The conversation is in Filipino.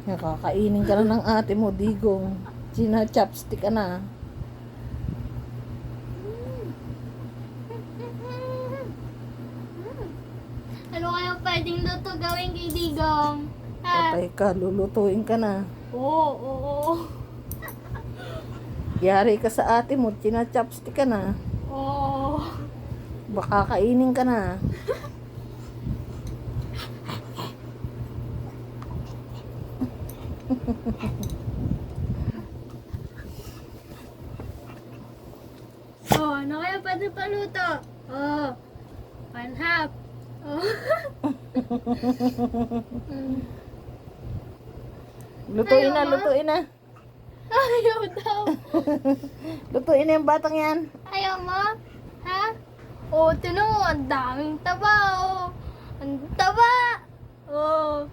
Nakakainin ka na ng ate mo, digong. Chopstick ka na. Ano kaya pwedeng luto gawin kay Digong? Ha? Patay ka, lulutuin ka na. Oo. Yari ka sa ate mo, chopstick ka na. Oo. Baka kainin ka na. Oh, ano kaya pwede paluto? Oh, panhap. Oh. Lutuin na, Ayaw mo? lutuin na. Ayaw daw. Lutuin na yung batang yan. Ayaw mo? Ha? Oh, tinan mo, ang daming taba, oh. Ang taba. Oh.